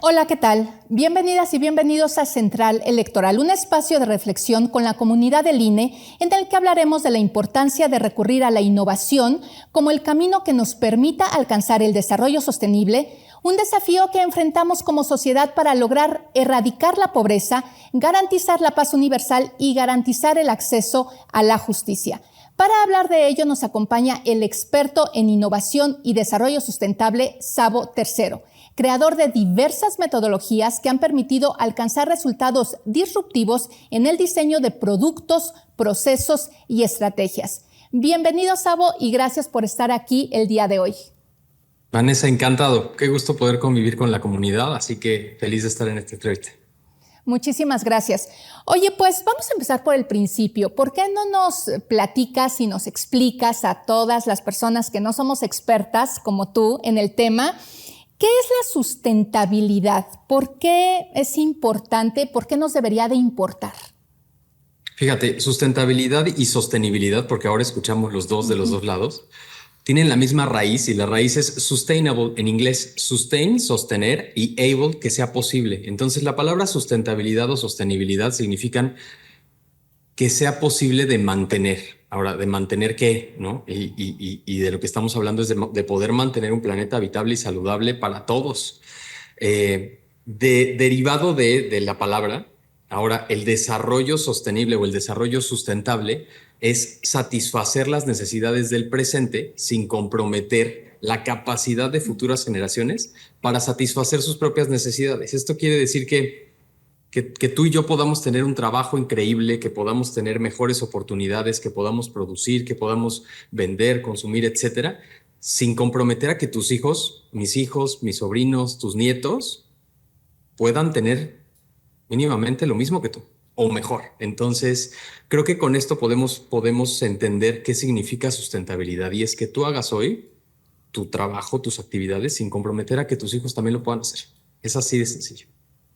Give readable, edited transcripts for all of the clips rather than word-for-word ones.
Hola, ¿qué tal? Bienvenidas y bienvenidos a Central Electoral, un espacio de reflexión con la comunidad del INE en el que hablaremos de la importancia de recurrir a la innovación como el camino que nos permita alcanzar el desarrollo sostenible, un desafío que enfrentamos como sociedad para lograr erradicar la pobreza, garantizar la paz universal y garantizar el acceso a la justicia. Para hablar de ello nos acompaña el experto en innovación y desarrollo sustentable, Szabo Tercero, creador de diversas metodologías que han permitido alcanzar resultados disruptivos en el diseño de productos, procesos y estrategias. Bienvenido, Szabo, y gracias por estar aquí el día de hoy. Vanessa, encantado. Qué gusto poder convivir con la comunidad, así que feliz de estar en esta entrevista. Muchísimas gracias. Oye, pues vamos a empezar por el principio. ¿Por qué no nos platicas y nos explicas a todas las personas que no somos expertas como tú en el tema? ¿Qué es la sustentabilidad? ¿Por qué es importante? ¿Por qué nos debería de importar? Fíjate, sustentabilidad y sostenibilidad, porque ahora escuchamos los dos de los dos lados, tienen la misma raíz y la raíz es sustainable en inglés. Sustain, sostener, y able, que sea posible. Entonces la palabra sustentabilidad o sostenibilidad significan que sea posible de mantener. Ahora, ¿de mantener qué? ¿No? Y de lo que estamos hablando es de poder mantener un planeta habitable y saludable para todos. Derivado de la palabra, ahora el desarrollo sostenible o el desarrollo sustentable es satisfacer las necesidades del presente sin comprometer la capacidad de futuras generaciones para satisfacer sus propias necesidades. Esto quiere decir que tú y yo podamos tener un trabajo increíble, que podamos tener mejores oportunidades, que podamos producir, que podamos vender, consumir, etcétera, sin comprometer a que tus hijos, mis sobrinos, tus nietos puedan tener mínimamente lo mismo que tú o mejor. Entonces, creo que con esto podemos entender qué significa sustentabilidad, y es que tú hagas hoy tu trabajo, tus actividades, sin comprometer a que tus hijos también lo puedan hacer. Es así de sencillo.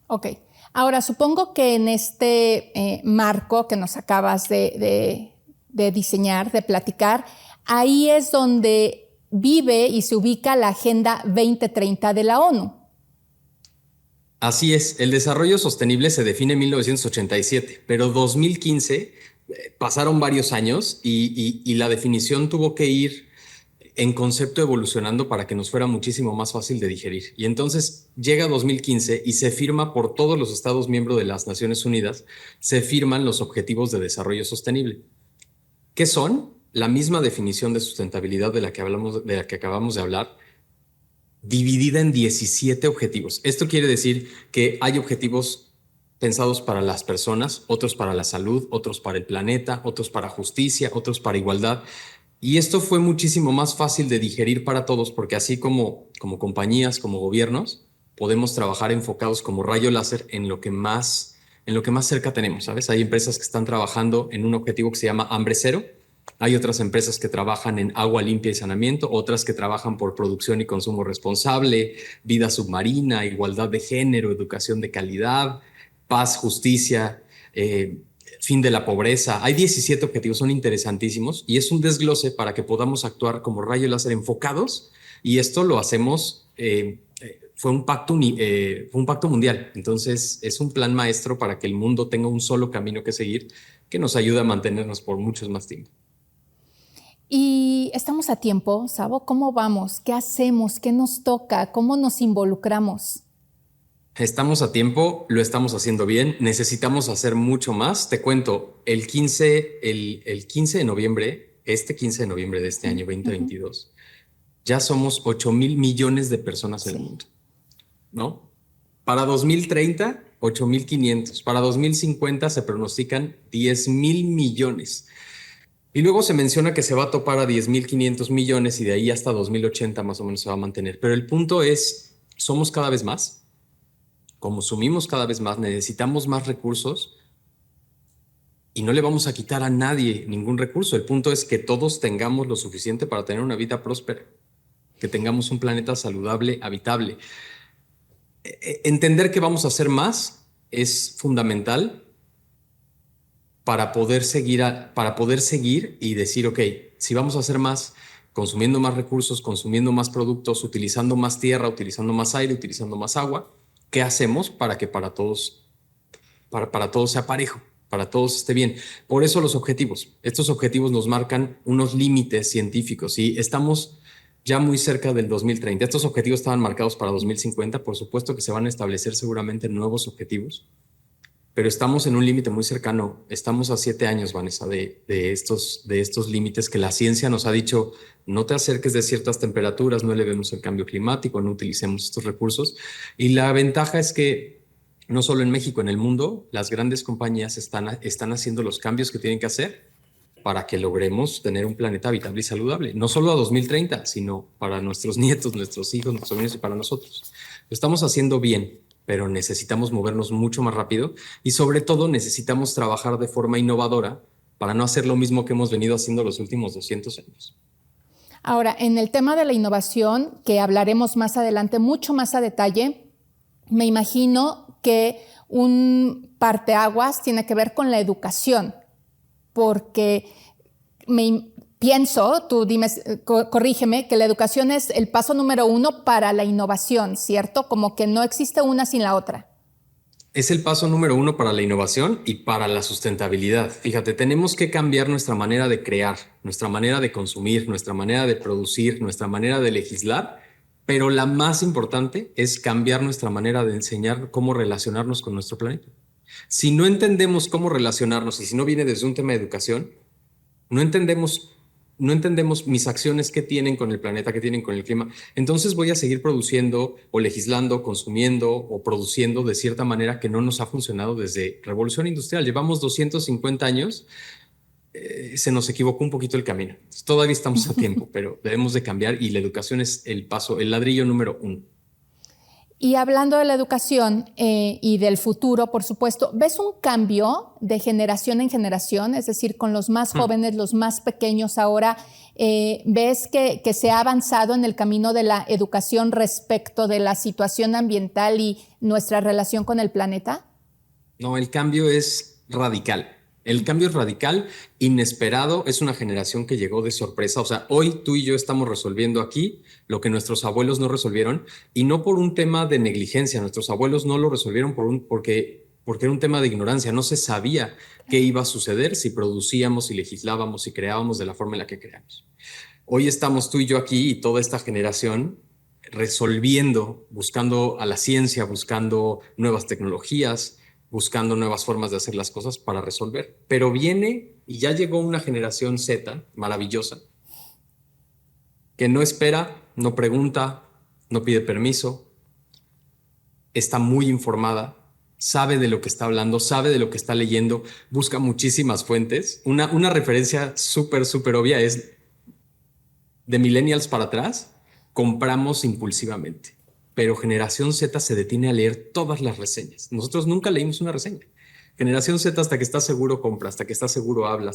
Ok. Ahora, supongo que en este marco que nos acabas de diseñar, de platicar, ahí es donde vive y se ubica la Agenda 2030 de la ONU. Así es, el desarrollo sostenible se define en 1987, pero 2015 pasaron varios años y la definición tuvo que ir en concepto evolucionando para que nos fuera muchísimo más fácil de digerir. Y entonces llega 2015 y se firma por todos los Estados miembros de las Naciones Unidas, se firman los Objetivos de Desarrollo Sostenible, que son la misma definición de sustentabilidad de la que acabamos de hablar, dividida en 17 objetivos. Esto quiere decir que hay objetivos pensados para las personas, otros para la salud, otros para el planeta, otros para justicia, otros para igualdad. Y esto fue muchísimo más fácil de digerir para todos, porque así como compañías, como gobiernos, podemos trabajar enfocados como rayo láser en lo que más cerca tenemos, ¿sabes? Hay empresas que están trabajando en un objetivo que se llama hambre cero. Hay otras empresas que trabajan en agua limpia y saneamiento, otras que trabajan por producción y consumo responsable, vida submarina, igualdad de género, educación de calidad, paz, justicia, fin de la pobreza. Hay 17 objetivos, son interesantísimos, y es un desglose para que podamos actuar como rayo láser enfocados, y esto lo hacemos, fue un pacto mundial. Entonces es un plan maestro para que el mundo tenga un solo camino que seguir, que nos ayuda a mantenernos por mucho más tiempo. Y estamos a tiempo, Szabo. ¿Cómo vamos? ¿Qué hacemos? ¿Qué nos toca? ¿Cómo nos involucramos? Estamos a tiempo, lo estamos haciendo bien, necesitamos hacer mucho más. Te cuento, el 15 de noviembre, este 15 de noviembre de este año 2022, ya somos 8,000 millones de personas en el mundo, ¿no? Para 2030, 8,500. Para 2050 se pronostican 10,000 millones. Y luego se menciona que se va a topar a 10,500 millones y de ahí hasta 2080 más o menos se va a mantener. Pero el punto es, somos cada vez más, consumimos cada vez más, necesitamos más recursos y no le vamos a quitar a nadie ningún recurso. El punto es que todos tengamos lo suficiente para tener una vida próspera, que tengamos un planeta saludable, habitable. Entender que vamos a hacer más es fundamental para poder seguir y decir, ok, si vamos a hacer más, consumiendo más recursos, consumiendo más productos, utilizando más tierra, utilizando más aire, utilizando más agua, ¿qué hacemos para que para todos sea parejo, para todos esté bien? Por eso los objetivos. Estos objetivos nos marcan unos límites científicos y estamos ya muy cerca del 2030. Estos objetivos estaban marcados para 2050. Por supuesto que se van a establecer seguramente nuevos objetivos, pero estamos en un límite muy cercano. Estamos a 7 años, Vanessa, de estos límites que la ciencia nos ha dicho: no te acerques de ciertas temperaturas, no elevemos el cambio climático, no utilicemos estos recursos. Y la ventaja es que no solo en México, en el mundo, las grandes compañías están haciendo los cambios que tienen que hacer para que logremos tener un planeta habitable y saludable, no solo a 2030, sino para nuestros nietos, nuestros hijos, nuestros sobrinos y para nosotros. Lo estamos haciendo bien, pero necesitamos movernos mucho más rápido y sobre todo necesitamos trabajar de forma innovadora para no hacer lo mismo que hemos venido haciendo los últimos 200 años. Ahora, en el tema de la innovación, que hablaremos más adelante, mucho más a detalle, me imagino que un parteaguas tiene que ver con la educación, porque pienso, tú dime, corrígeme, que la educación es el paso número 1 para la innovación, ¿cierto? Como que no existe una sin la otra. Es el paso número 1 para la innovación y para la sustentabilidad. Fíjate, tenemos que cambiar nuestra manera de crear, nuestra manera de consumir, nuestra manera de producir, nuestra manera de legislar, pero la más importante es cambiar nuestra manera de enseñar cómo relacionarnos con nuestro planeta. Si no entendemos cómo relacionarnos y si no viene desde un tema de educación, no entendemos mis acciones que tienen con el planeta, que tienen con el clima. Entonces voy a seguir produciendo o legislando, consumiendo o produciendo de cierta manera que no nos ha funcionado desde Revolución Industrial. Llevamos 250 años. Se nos equivocó un poquito el camino. Todavía estamos a tiempo, pero debemos de cambiar y la educación es el ladrillo número 1. Y hablando de la educación y del futuro, por supuesto, ¿ves un cambio de generación en generación? Es decir, con los más jóvenes, los más pequeños ahora, ¿ves que se ha avanzado en el camino de la educación respecto de la situación ambiental y nuestra relación con el planeta? No, el cambio es radical. El cambio es radical, inesperado, es una generación que llegó de sorpresa. O sea, hoy tú y yo estamos resolviendo aquí lo que nuestros abuelos no resolvieron y no por un tema de negligencia. Nuestros abuelos no lo resolvieron porque era un tema de ignorancia. No se sabía qué iba a suceder si producíamos, si legislábamos, si creábamos de la forma en la que creamos. Hoy estamos tú y yo aquí y toda esta generación resolviendo, buscando a la ciencia, buscando nuevas tecnologías, buscando nuevas formas de hacer las cosas para resolver. Pero viene y ya llegó una generación Z maravillosa que no espera, no pregunta, no pide permiso, está muy informada, sabe de lo que está hablando, sabe de lo que está leyendo, busca muchísimas fuentes. Una referencia súper obvia es de millennials para atrás, compramos impulsivamente. Pero Generación Z se detiene a leer todas las reseñas. Nosotros nunca leímos una reseña. Generación Z hasta que está seguro compra, hasta que está seguro habla,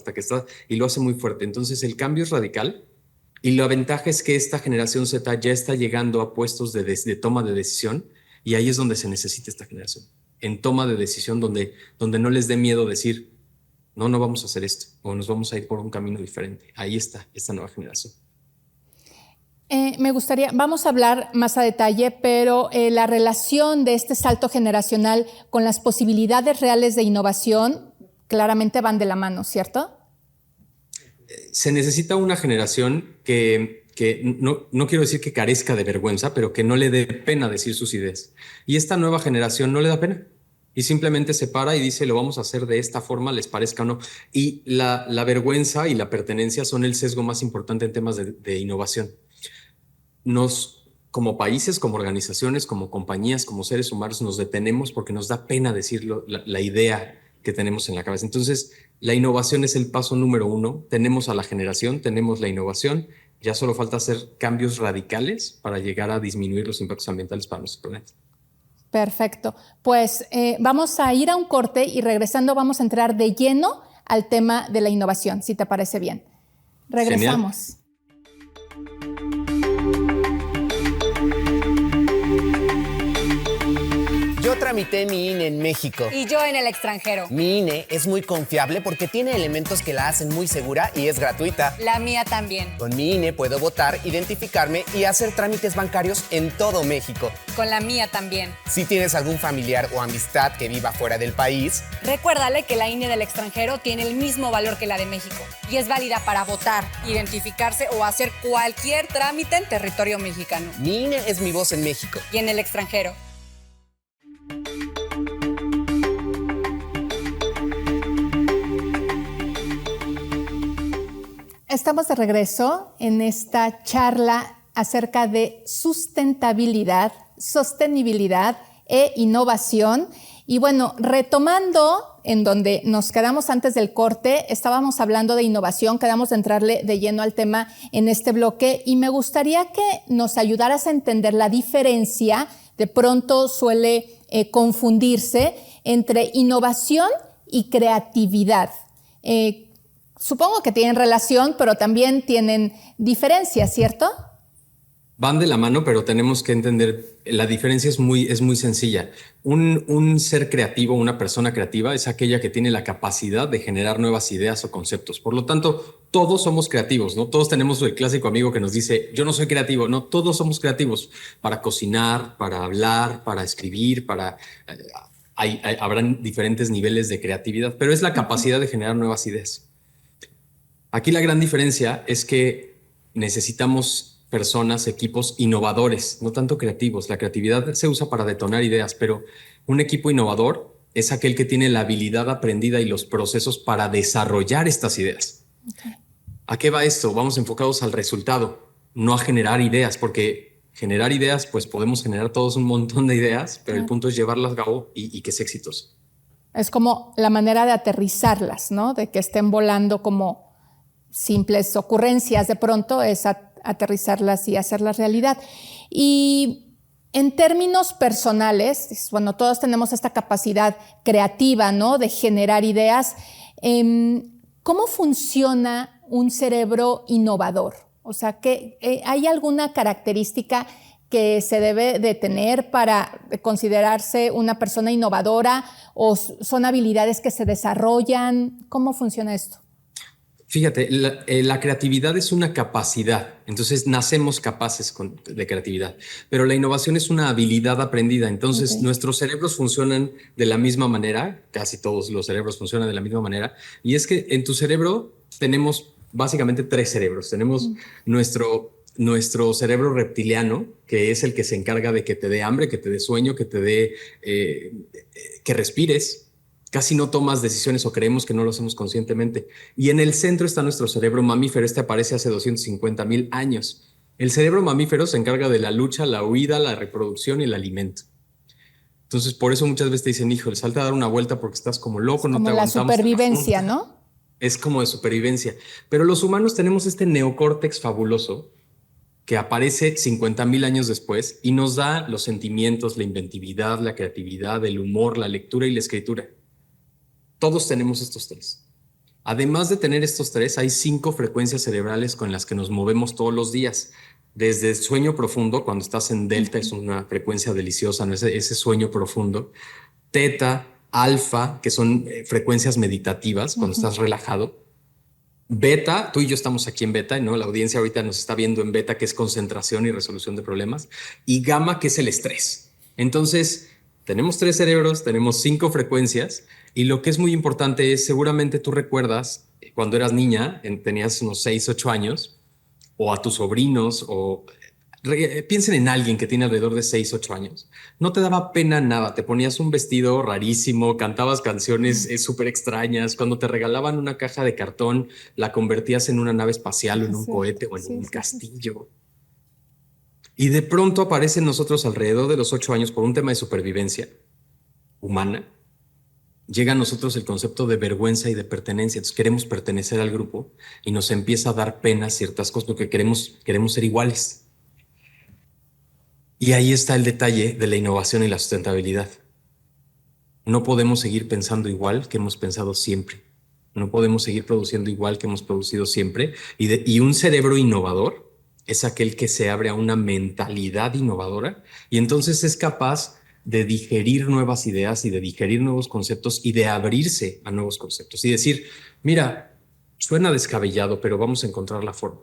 y lo hace muy fuerte. Entonces el cambio es radical y la ventaja es que esta Generación Z ya está llegando a puestos de toma de decisión y ahí es donde se necesita esta generación. En toma de decisión donde no les dé miedo decir, no vamos a hacer esto o nos vamos a ir por un camino diferente. Ahí está esta nueva generación. Me gustaría, vamos a hablar más a detalle, pero la relación de este salto generacional con las posibilidades reales de innovación claramente van de la mano, ¿cierto? Se necesita una generación que no quiero decir que carezca de vergüenza, pero que no le dé pena decir sus ideas. Y esta nueva generación no le da pena. Y simplemente se para y dice, lo vamos a hacer de esta forma, les parezca o no. Y la vergüenza y la pertenencia son el sesgo más importante en temas de innovación. Como países, como organizaciones, como compañías, como seres humanos, nos detenemos porque nos da pena decir la idea que tenemos en la cabeza. Entonces, la innovación es el paso número 1. Tenemos a la generación, tenemos la innovación. Ya solo falta hacer cambios radicales para llegar a disminuir los impactos ambientales para nuestro planeta. Perfecto. Pues vamos a ir a un corte y regresando vamos a entrar de lleno al tema de la innovación, si te parece bien. Regresamos. Genial. tramité mi INE en México. Y yo en el extranjero. Mi INE es muy confiable porque tiene elementos que la hacen muy segura y es gratuita. La mía también. Con mi INE puedo votar, identificarme y hacer trámites bancarios en todo México. Con la mía también. Si tienes algún familiar o amistad que viva fuera del país, recuérdale que la INE del extranjero tiene el mismo valor que la de México y es válida para votar, identificarse o hacer cualquier trámite en territorio mexicano. Mi INE es mi voz en México. Y en el extranjero. Estamos de regreso en esta charla acerca de sustentabilidad, sostenibilidad e innovación. Y bueno, retomando en donde nos quedamos antes del corte, estábamos hablando de innovación, quedamos de entrarle de lleno al tema en este bloque y me gustaría que nos ayudaras a entender la diferencia, de pronto suele confundirse entre innovación y creatividad. Supongo que tienen relación, pero también tienen diferencias, ¿cierto? Van de la mano, pero tenemos que entender, la diferencia es muy sencilla. Un ser creativo, una persona creativa, es aquella que tiene la capacidad de generar nuevas ideas o conceptos. Por lo tanto, todos somos creativos, ¿no? Todos tenemos el clásico amigo que nos dice, yo no soy creativo. No, todos somos creativos para cocinar, para hablar, para escribir, habrán diferentes niveles de creatividad, pero es la capacidad de generar nuevas ideas. Aquí la gran diferencia es que necesitamos personas, equipos innovadores, no tanto creativos. La creatividad se usa para detonar ideas, pero un equipo innovador es aquel que tiene la habilidad aprendida y los procesos para desarrollar estas ideas. Okay. ¿A qué va esto? Vamos enfocados al resultado, no a generar ideas, porque generar ideas, pues podemos generar todos un montón de ideas, pero el punto es llevarlas a cabo y que sea exitoso. Es como la manera de aterrizarlas, ¿no? De que estén volando como simples ocurrencias, de pronto es aterrizarlas y hacerlas realidad. Y en términos personales, bueno, todos tenemos esta capacidad creativa, ¿no? De generar ideas. ¿Cómo funciona un cerebro innovador? O sea, ¿hay alguna característica que se debe de tener para considerarse una persona innovadora o son habilidades que se desarrollan? ¿Cómo funciona esto? Fíjate, la creatividad es una capacidad, entonces nacemos capaces de creatividad, pero la innovación es una habilidad aprendida, entonces nuestros cerebros funcionan de la misma manera, casi todos los cerebros funcionan de la misma manera, y es que en tu cerebro tenemos básicamente tres cerebros. Tenemos nuestro cerebro reptiliano, que es el que se encarga de que te dé hambre, que te dé sueño, que te dé que respires. Casi no tomas decisiones o creemos que no lo hacemos conscientemente. Y en el centro está nuestro cerebro mamífero. Este aparece hace 250,000 años. El cerebro mamífero se encarga de la lucha, la huida, la reproducción y el alimento. Entonces, por eso muchas veces te dicen, hijo, salta a dar una vuelta porque estás como loco, no te aguantamos. Como la supervivencia, ¿no? Es como de supervivencia. Pero los humanos tenemos este neocórtex fabuloso que aparece 50,000 años después y nos da los sentimientos, la inventividad, la creatividad, el humor, la lectura y la escritura. Todos tenemos estos tres. Además de tener estos tres, hay 5 frecuencias cerebrales con las que nos movemos todos los días. Desde el sueño profundo, cuando estás en delta, es una frecuencia deliciosa, ¿no? Ese sueño profundo. Teta, alfa, que son frecuencias meditativas, cuando estás relajado. Beta, tú y yo estamos aquí en beta, ¿no? La audiencia ahorita nos está viendo en beta, que es concentración y resolución de problemas. Y gamma, que es el estrés. Entonces, tenemos 3 cerebros, tenemos 5 frecuencias. Y lo que es muy importante es, seguramente tú recuerdas cuando eras niña, tenías unos 6, 8 años, o a tus sobrinos, o piensen en alguien que tiene alrededor de 6, 8 años. No te daba pena nada, te ponías un vestido rarísimo, cantabas canciones súper extrañas. Cuando te regalaban una caja de cartón, la convertías en una nave espacial o en un cohete o en un castillo. Y de pronto aparece en nosotros alrededor de los 8 años por un tema de supervivencia humana. Llega a nosotros el concepto de vergüenza y de pertenencia. Entonces queremos pertenecer al grupo y nos empieza a dar pena ciertas cosas porque queremos ser iguales. Y ahí está el detalle de la innovación y la sustentabilidad. No podemos seguir pensando igual que hemos pensado siempre. No podemos seguir produciendo igual que hemos producido siempre. Y un cerebro innovador es aquel que se abre a una mentalidad innovadora y entonces es capaz de digerir nuevas ideas y de digerir nuevos conceptos y de abrirse a nuevos conceptos y decir, mira, suena descabellado, pero vamos a encontrar la forma.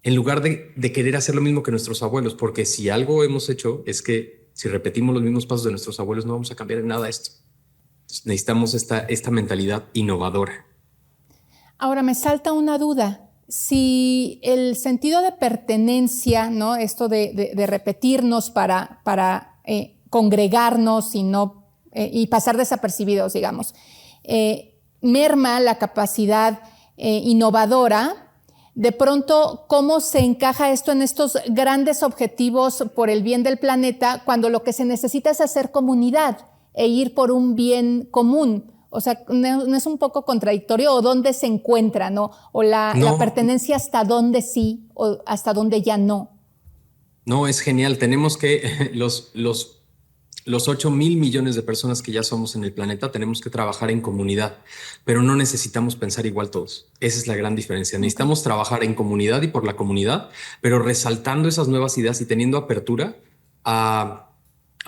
En lugar de querer hacer lo mismo que nuestros abuelos, porque si algo hemos hecho es que si repetimos los mismos pasos de nuestros abuelos no vamos a cambiar en nada esto. Entonces, necesitamos esta mentalidad innovadora. Ahora me salta una duda. Si el sentido de pertenencia, ¿no? Esto de repetirnos para congregarnos y pasar desapercibidos, digamos, merma la capacidad innovadora. De pronto, ¿cómo se encaja esto en estos grandes objetivos por el bien del planeta cuando lo que se necesita es hacer comunidad e ir por un bien común? O sea, ¿no es un poco contradictorio? ¿O dónde se encuentra, no? ¿O la pertenencia hasta dónde sí o hasta dónde ya no? No, es genial. Tenemos que los 8,000 millones de personas que ya somos en el planeta tenemos que trabajar en comunidad, pero no necesitamos pensar igual todos. Esa es la gran diferencia. Necesitamos trabajar en comunidad y por la comunidad, pero resaltando esas nuevas ideas y teniendo apertura a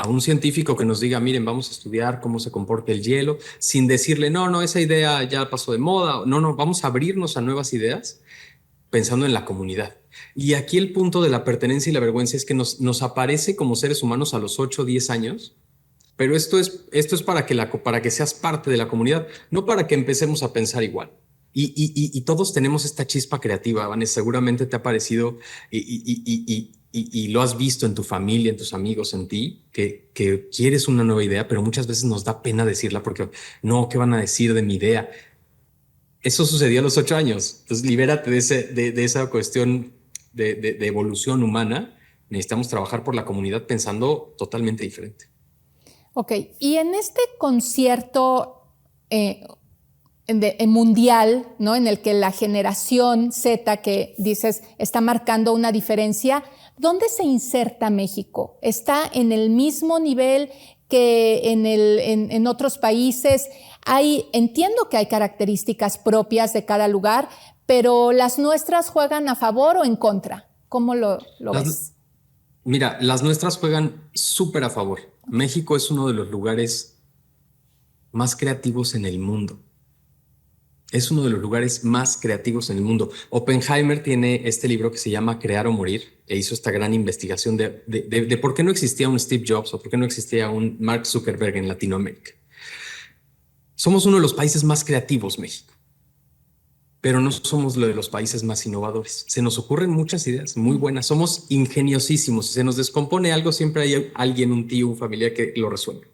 un científico que nos diga, miren, vamos a estudiar cómo se comporta el hielo, sin decirle, no, esa idea ya pasó de moda. No, vamos a abrirnos a nuevas ideas pensando en la comunidad. Y aquí el punto de la pertenencia y la vergüenza es que nos aparece como seres humanos a los 8 o 10 años, pero esto es para que seas parte de la comunidad, no para que empecemos a pensar igual. Y todos tenemos esta chispa creativa, Vanessa, seguramente te ha parecido y lo has visto en tu familia, en tus amigos, en ti, que quieres una nueva idea, pero muchas veces nos da pena decirla porque no, ¿qué van a decir de mi idea? Eso sucedió a los 8 años. Entonces, libérate de esa cuestión de evolución humana. Necesitamos trabajar por la comunidad pensando totalmente diferente. Ok, y en este concierto mundial, ¿no? En el que la generación Z, que dices, está marcando una diferencia, ¿dónde se inserta México? ¿Está en el mismo nivel que en otros países? Entiendo que hay características propias de cada lugar, pero ¿las nuestras juegan a favor o en contra? ¿Cómo lo ves? Mira, las nuestras juegan súper a favor. México es uno de los lugares más creativos en el mundo. Es uno de los lugares más creativos en el mundo. Oppenheimer tiene este libro que se llama Crear o Morir e hizo esta gran investigación de por qué no existía un Steve Jobs o por qué no existía un Mark Zuckerberg en Latinoamérica. Somos uno de los países más creativos, México, pero no somos lo de los países más innovadores. Se nos ocurren muchas ideas muy buenas, somos ingeniosísimos. Si se nos descompone algo, siempre hay alguien, un tío, un familiar que lo resuelve,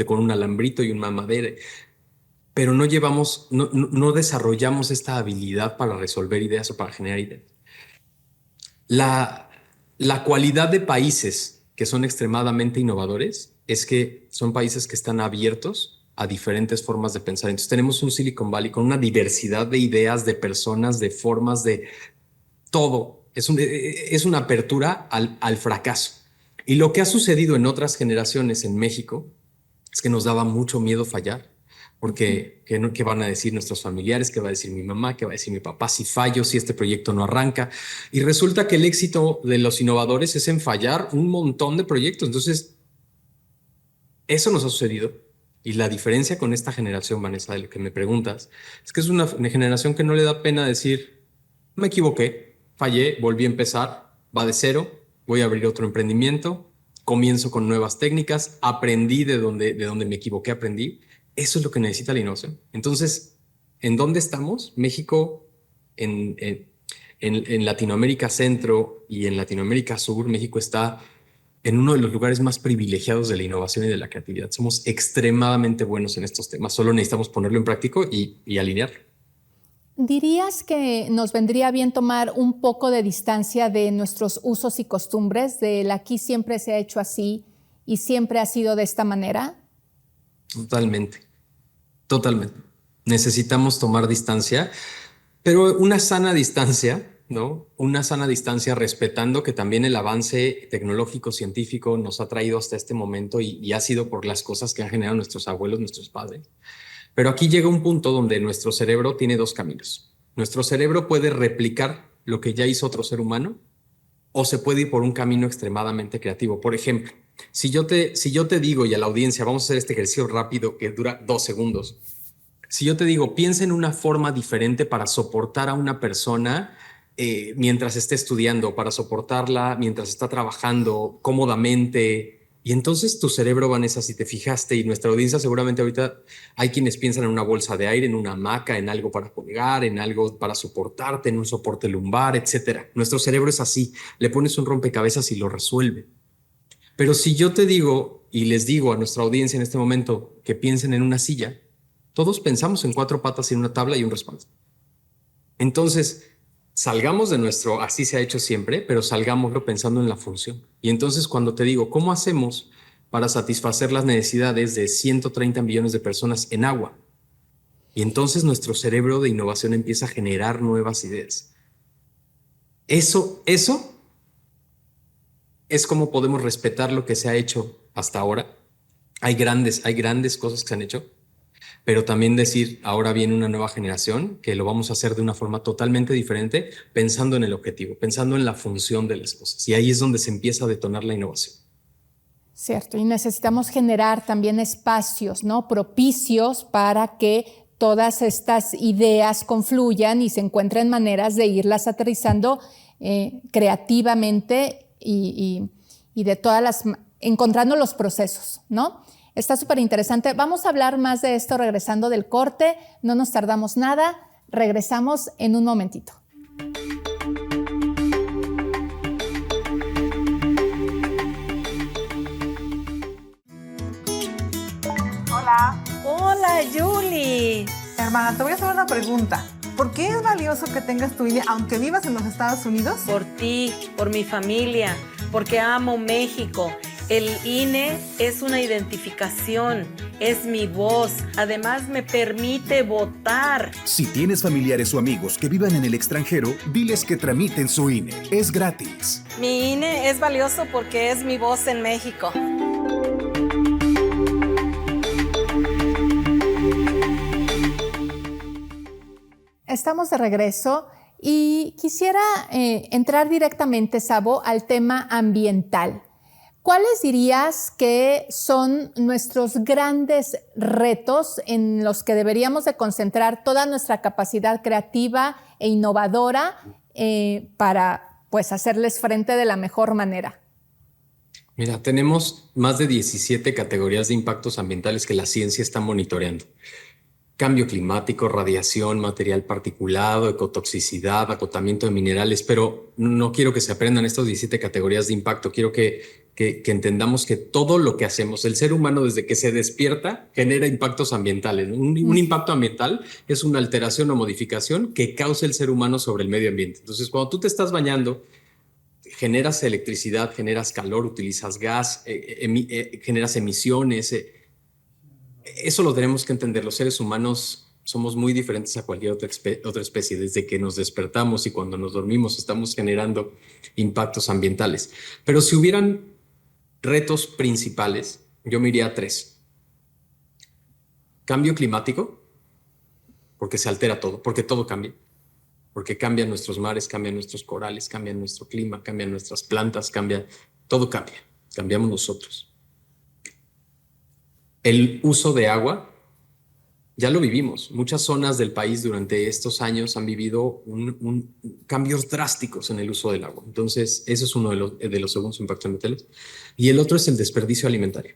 con un alambrito y un mamadera. Pero no desarrollamos esta habilidad para resolver ideas o para generar ideas. La cualidad de países que son extremadamente innovadores es que son países que están abiertos a diferentes formas de pensar. Entonces tenemos un Silicon Valley con una diversidad de ideas, de personas, de formas, de todo. Es una apertura al fracaso. Y lo que ha sucedido en otras generaciones en México es que nos daba mucho miedo fallar. Porque ¿qué van a decir nuestros familiares? ¿Qué va a decir mi mamá? ¿Qué va a decir mi papá? Si fallo, si este proyecto no arranca. Y resulta que el éxito de los innovadores es en fallar un montón de proyectos. Entonces, eso nos ha sucedido. Y la diferencia con esta generación, Vanessa, de lo que me preguntas, es que es una generación que no le da pena decir, me equivoqué, fallé, volví a empezar, va de cero, voy a abrir otro emprendimiento, comienzo con nuevas técnicas, aprendí de donde me equivoqué, aprendí. Eso es lo que necesita la innovación. Entonces, ¿en dónde estamos? México, en Latinoamérica Centro y en Latinoamérica Sur, México está en uno de los lugares más privilegiados de la innovación y de la creatividad. Somos extremadamente buenos en estos temas. Solo necesitamos ponerlo en práctico y alinearlo. ¿Dirías que nos vendría bien tomar un poco de distancia de nuestros usos y costumbres? Del aquí siempre se ha hecho así y siempre ha sido de esta manera. Totalmente. Necesitamos tomar distancia, pero una sana distancia, ¿no? Una sana distancia respetando que también el avance tecnológico, científico nos ha traído hasta este momento y ha sido por las cosas que han generado nuestros abuelos, nuestros padres. Pero aquí llega un punto donde nuestro cerebro tiene dos caminos. Nuestro cerebro puede replicar lo que ya hizo otro ser humano o se puede ir por un camino extremadamente creativo. Por ejemplo, si yo te digo, y a la audiencia, vamos a hacer este ejercicio rápido que dura 2 segundos. Si yo te digo, piensa en una forma diferente para soportar a una persona mientras esté estudiando, para soportarla mientras está trabajando cómodamente. Y entonces tu cerebro, Vanessa, si te fijaste, y nuestra audiencia seguramente ahorita hay quienes piensan en una bolsa de aire, en una hamaca, en algo para colgar, en algo para soportarte, en un soporte lumbar, etcétera. Nuestro cerebro es así, le pones un rompecabezas y lo resuelve. Pero si yo te digo y les digo a nuestra audiencia en este momento que piensen en una silla, todos pensamos en 4 patas y una tabla y un respaldo. Entonces, salgamos de nuestro, así se ha hecho siempre, pero salgámoslo pensando en la función. Y entonces cuando te digo, ¿cómo hacemos para satisfacer las necesidades de 130 millones de personas en agua? Y entonces nuestro cerebro de innovación empieza a generar nuevas ideas. Eso es como podemos respetar lo que se ha hecho hasta ahora. Hay grandes cosas que se han hecho, pero también decir, ahora viene una nueva generación que lo vamos a hacer de una forma totalmente diferente, pensando en el objetivo, pensando en la función de las cosas. Y ahí es donde se empieza a detonar la innovación. Cierto, y necesitamos generar también espacios, ¿no?, propicios para que todas estas ideas confluyan y se encuentren maneras de irlas aterrizando creativamente y de todas las, encontrando los procesos, ¿no? Está súper interesante. Vamos a hablar más de esto regresando del corte. No nos tardamos nada. Regresamos en un momentito. Hola. Hola, Julie. Hermana, te voy a hacer una pregunta. ¿Por qué es valioso que tengas tu INE aunque vivas en los Estados Unidos? Por ti, por mi familia, porque amo México. El INE es una identificación, es mi voz, además me permite votar. Si tienes familiares o amigos que vivan en el extranjero, diles que tramiten su INE, es gratis. Mi INE es valioso porque es mi voz en México. Estamos de regreso y quisiera entrar directamente, Sabo, al tema ambiental. ¿Cuáles dirías que son nuestros grandes retos en los que deberíamos de concentrar toda nuestra capacidad creativa e innovadora para pues, hacerles frente de la mejor manera? Mira, tenemos más de 17 categorías de impactos ambientales que la ciencia está monitoreando. Cambio climático, radiación, material particulado, ecotoxicidad, acotamiento de minerales, pero no quiero que se aprendan estas 17 categorías de impacto. Quiero que entendamos que todo lo que hacemos, el ser humano desde que se despierta, genera impactos ambientales. Un impacto ambiental es una alteración o modificación que causa el ser humano sobre el medio ambiente. Entonces, cuando tú te estás bañando, generas electricidad, generas calor, utilizas gas, generas emisiones. Eso lo tenemos que entender. Los seres humanos somos muy diferentes a cualquier otra especie. Desde que nos despertamos y cuando nos dormimos estamos generando impactos ambientales. Pero si hubieran retos principales, yo me iría a 3. Cambio climático, porque se altera todo, porque todo cambia. Porque cambian nuestros mares, cambian nuestros corales, cambian nuestro clima, cambian nuestras plantas, todo cambia. Cambiamos nosotros. El uso de agua, ya lo vivimos. Muchas zonas del país durante estos años han vivido cambios drásticos en el uso del agua. Entonces, ese es uno de los segundos impactos ambientales. Y el otro es el desperdicio alimentario.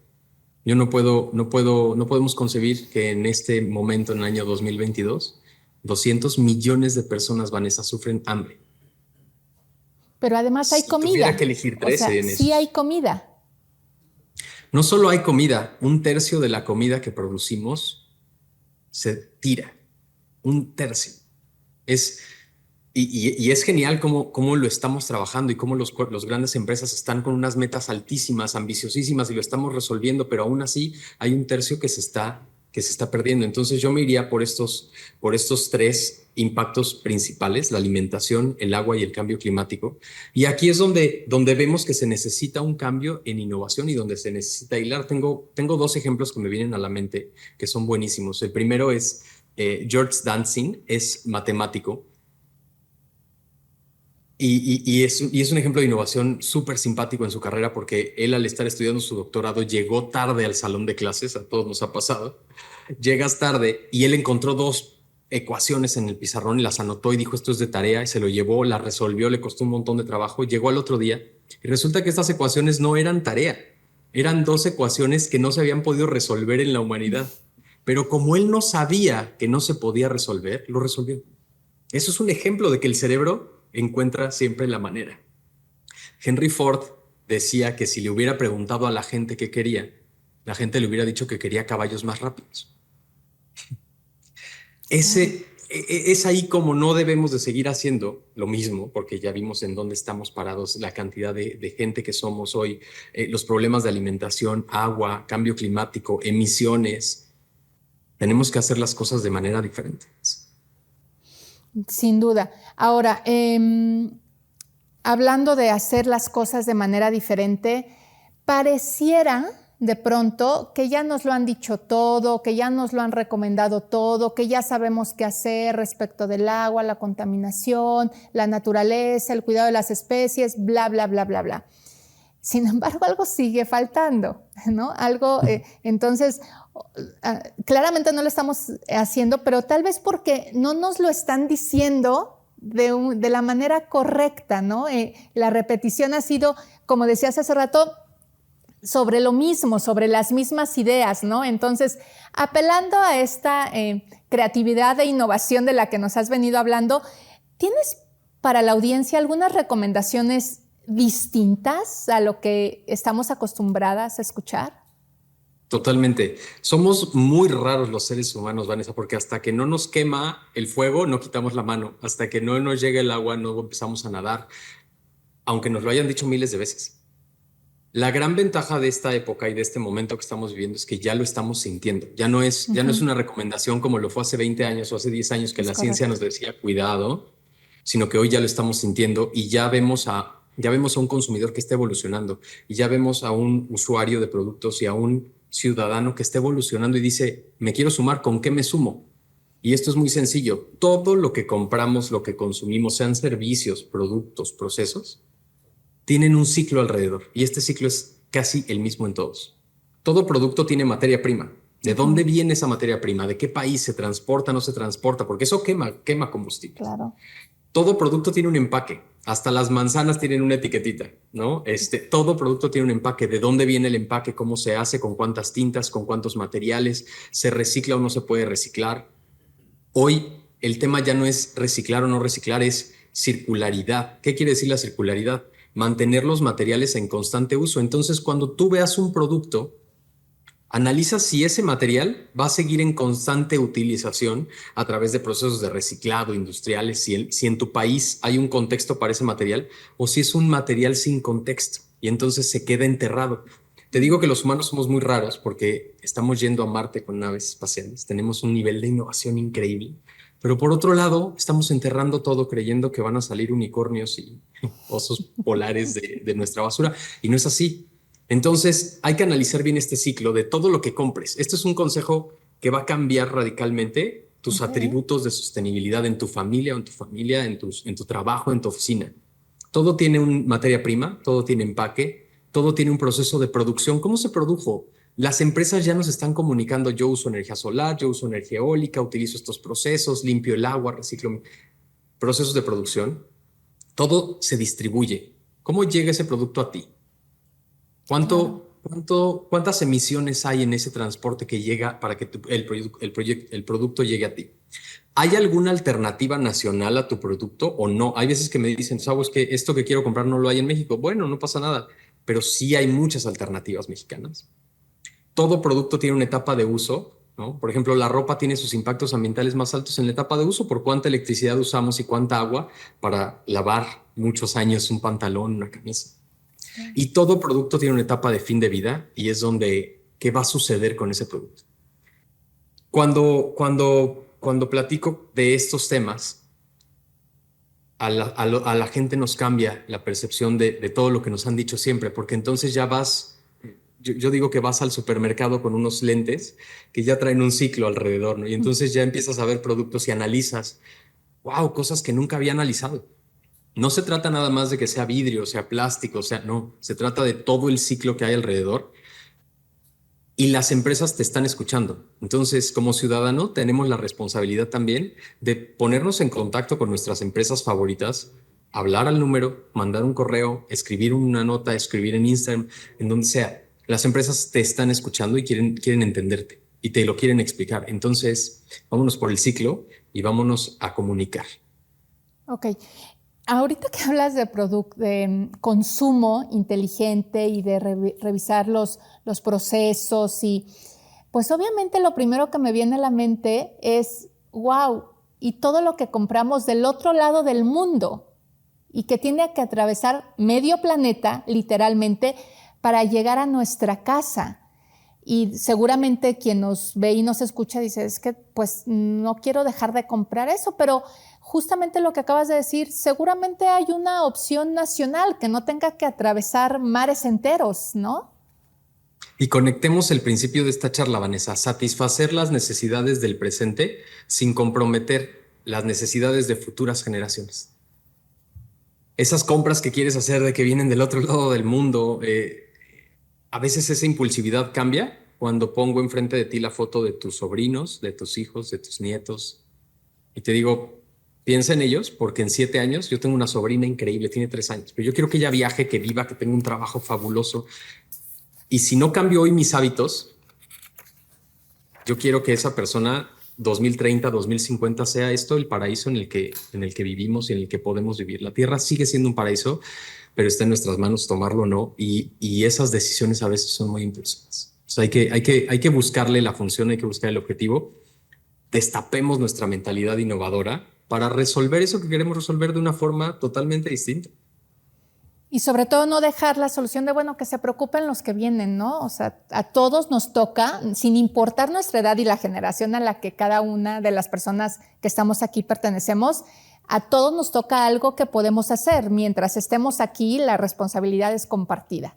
No podemos concebir que en este momento, en el año 2022, 200 millones de personas, Vanessa, sufren hambre. Pero además hay comida. Tuviera que elegir 13 en eso. Sí hay comida. No solo hay comida, 1/3 de la comida que producimos se tira. 1/3. Y es genial cómo lo estamos trabajando y cómo los grandes empresas están con unas metas altísimas, ambiciosísimas y lo estamos resolviendo, pero aún así hay 1/3 que se está perdiendo. Entonces yo me iría por estos 3 impactos principales: la alimentación, el agua y el cambio climático. Y aquí es donde vemos que se necesita un cambio en innovación y donde se necesita hilar. Tengo 2 ejemplos que me vienen a la mente que son buenísimos. El primero es George Dantzig, es matemático. Y es un ejemplo de innovación súper simpático en su carrera porque él al estar estudiando su doctorado llegó tarde al salón de clases, a todos nos ha pasado. Llegas tarde y él encontró dos ecuaciones en el pizarrón y las anotó y dijo esto es de tarea y se lo llevó, la resolvió, le costó un montón de trabajo, llegó al otro día y resulta que estas ecuaciones no eran tarea, eran dos ecuaciones que no se habían podido resolver en la humanidad. Pero como él no sabía que no se podía resolver, lo resolvió. Eso es un ejemplo de que el cerebro encuentra siempre la manera. Henry Ford decía que si le hubiera preguntado a la gente qué quería, la gente le hubiera dicho que quería caballos más rápidos. Es ahí como no debemos de seguir haciendo lo mismo, porque ya vimos en dónde estamos parados, la cantidad de gente que somos hoy, los problemas de alimentación, agua, cambio climático, emisiones. Tenemos que hacer las cosas de manera diferente. Sin duda. Ahora, hablando de hacer las cosas de manera diferente, pareciera de pronto que ya nos lo han dicho todo, que ya nos lo han recomendado todo, que ya sabemos qué hacer respecto del agua, la contaminación, la naturaleza, el cuidado de las especies, bla, bla, bla, bla, bla. Sin embargo, algo sigue faltando, ¿no? Algo, entonces, claramente no lo estamos haciendo, pero tal vez porque no nos lo están diciendo de la manera correcta, ¿no? La repetición ha sido, como decías hace rato, sobre lo mismo, sobre las mismas ideas, ¿no? Entonces, apelando a esta creatividad e innovación de la que nos has venido hablando, ¿tienes para la audiencia algunas recomendaciones distintas a lo que estamos acostumbradas a escuchar? Totalmente. Somos muy raros los seres humanos, Vanessa, porque hasta que no nos quema el fuego, no quitamos la mano. Hasta que no nos llega el agua, no empezamos a nadar, aunque nos lo hayan dicho miles de veces. La gran ventaja de esta época y de este momento que estamos viviendo es que ya lo estamos sintiendo. Ya no es una recomendación como lo fue hace 20 años o hace 10 años que la ciencia nos decía cuidado, sino que hoy ya lo estamos sintiendo y ya vemos a un consumidor que está evolucionando y ya vemos a un usuario de productos y a un ciudadano que está evolucionando y dice, me quiero sumar, ¿con qué me sumo? Y esto es muy sencillo. Todo lo que compramos, lo que consumimos, sean servicios, productos, procesos, tienen un ciclo alrededor y este ciclo es casi el mismo en todos. Todo producto tiene materia prima. ¿De dónde viene esa materia prima? ¿De qué país se transporta, no se transporta? Porque eso quema combustible. Claro. Todo producto tiene un empaque. Hasta las manzanas tienen una etiquetita, ¿no? Todo producto tiene un empaque. ¿De dónde viene el empaque? ¿Cómo se hace? ¿Con cuántas tintas? ¿Con cuántos materiales? ¿Se recicla o no se puede reciclar? Hoy el tema ya no es reciclar o no reciclar, es circularidad. ¿Qué quiere decir la circularidad? Mantener los materiales en constante uso. Entonces, cuando tú veas un producto, analiza si ese material va a seguir en constante utilización a través de procesos de reciclado industriales, si en tu país hay un contexto para ese material o si es un material sin contexto y entonces se queda enterrado. Te digo que los humanos somos muy raros porque estamos yendo a Marte con naves espaciales, tenemos un nivel de innovación increíble. Pero por otro lado, estamos enterrando todo creyendo que van a salir unicornios y osos polares de nuestra basura. Y no es así. Entonces, hay que analizar bien este ciclo de todo lo que compres. Este es un consejo que va a cambiar radicalmente tus atributos de sostenibilidad en tu familia, en tu trabajo, en tu oficina. Todo tiene una materia prima, todo tiene empaque, todo tiene un proceso de producción. ¿Cómo se produjo? Las empresas ya nos están comunicando, yo uso energía solar, yo uso energía eólica, utilizo estos procesos, limpio el agua, reciclo, procesos de producción. Todo se distribuye. ¿Cómo llega ese producto a ti? ¿Cuántas emisiones hay en ese transporte que llega para que el producto llegue a ti? ¿Hay alguna alternativa nacional a tu producto o no? Hay veces que me dicen, ¿sabes que esto que quiero comprar no lo hay en México? Bueno, no pasa nada, pero sí hay muchas alternativas mexicanas. Todo producto tiene una etapa de uso, ¿no? Por ejemplo, la ropa tiene sus impactos ambientales más altos en la etapa de uso por cuánta electricidad usamos y cuánta agua para lavar muchos años un pantalón, una camisa. Y todo producto tiene una etapa de fin de vida y es donde, ¿qué va a suceder con ese producto? Cuando platico de estos temas, a la gente nos cambia la percepción de todo lo que nos han dicho siempre, porque entonces ya vas... Yo digo que vas al supermercado con unos lentes que ya traen un ciclo alrededor, ¿no? Y entonces ya empiezas a ver productos y analizas, wow, cosas que nunca había analizado. No se trata nada más de que sea vidrio, sea plástico, no, se trata de todo el ciclo que hay alrededor y las empresas te están escuchando. Entonces, como ciudadano, tenemos la responsabilidad también de ponernos en contacto con nuestras empresas favoritas, hablar al número, mandar un correo, escribir una nota, escribir en Instagram, en donde sea. Las empresas te están escuchando y quieren entenderte y te lo quieren explicar. Entonces, vámonos por el ciclo y vámonos a comunicar. Ok. Ahorita que hablas de consumo inteligente y de revisar los procesos y pues obviamente lo primero que me viene a la mente es wow, y todo lo que compramos del otro lado del mundo y que tiene que atravesar medio planeta literalmente para llegar a nuestra casa. Y seguramente quien nos ve y nos escucha dice, es que pues no quiero dejar de comprar eso, pero justamente lo que acabas de decir, seguramente hay una opción nacional que no tenga que atravesar mares enteros, ¿no? Y conectemos el principio de esta charla, Vanessa, satisfacer las necesidades del presente sin comprometer las necesidades de futuras generaciones. Esas compras que quieres hacer de que vienen del otro lado del mundo, a veces esa impulsividad cambia cuando pongo enfrente de ti la foto de tus sobrinos, de tus hijos, de tus nietos. Y te digo, piensa en ellos, porque en 7 años yo tengo una sobrina increíble, tiene 3 años, pero yo quiero que ella viaje, que viva, que tenga un trabajo fabuloso. Y si no cambio hoy mis hábitos, yo quiero que esa persona 2030, 2050 sea esto el paraíso en el que vivimos y en el que podemos vivir. La Tierra sigue siendo un paraíso, pero está en nuestras manos tomarlo o no, y esas decisiones a veces son muy impulsivas. O sea, hay que buscarle la función, hay que buscar el objetivo. Destapemos nuestra mentalidad innovadora para resolver eso que queremos resolver de una forma totalmente distinta. Y sobre todo no dejar la solución de, bueno, que se preocupen los que vienen, ¿no? O sea, a todos nos toca, sin importar nuestra edad y la generación a la que cada una de las personas que estamos aquí pertenecemos, a todos nos toca algo que podemos hacer. Mientras estemos aquí, la responsabilidad es compartida.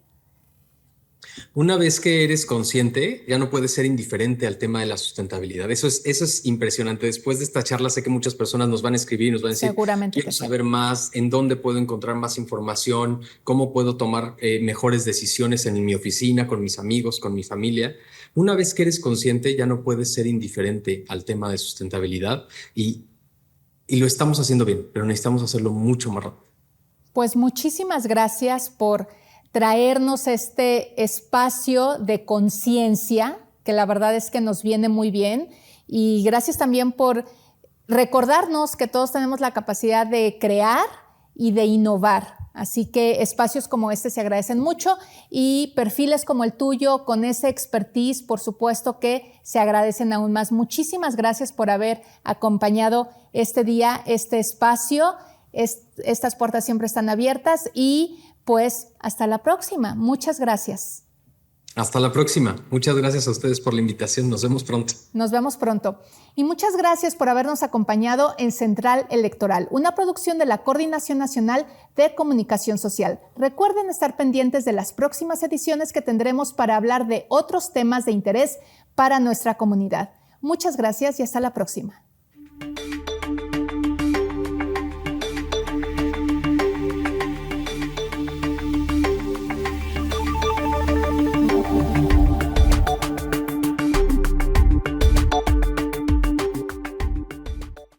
Una vez que eres consciente, ya no puedes ser indiferente al tema de la sustentabilidad. Eso es impresionante. Después de esta charla, sé que muchas personas nos van a escribir y nos van a decir, seguramente quiero saber más, en dónde puedo encontrar más información, cómo puedo tomar mejores decisiones en mi oficina, con mis amigos, con mi familia. Una vez que eres consciente, ya no puedes ser indiferente al tema de sustentabilidad y lo estamos haciendo bien, pero necesitamos hacerlo mucho más rápido. Pues muchísimas gracias por traernos este espacio de conciencia, que la verdad es que nos viene muy bien. Y gracias también por recordarnos que todos tenemos la capacidad de crear y de innovar. Así que espacios como este se agradecen mucho y perfiles como el tuyo, con ese expertise, por supuesto que se agradecen aún más. Muchísimas gracias por haber acompañado este día, este espacio. Estas puertas siempre están abiertas y pues hasta la próxima. Muchas gracias. Hasta la próxima. Muchas gracias a ustedes por la invitación. Nos vemos pronto. Nos vemos pronto. Y muchas gracias por habernos acompañado en Central Electoral, una producción de la Coordinación Nacional de Comunicación Social. Recuerden estar pendientes de las próximas ediciones que tendremos para hablar de otros temas de interés para nuestra comunidad. Muchas gracias y hasta la próxima.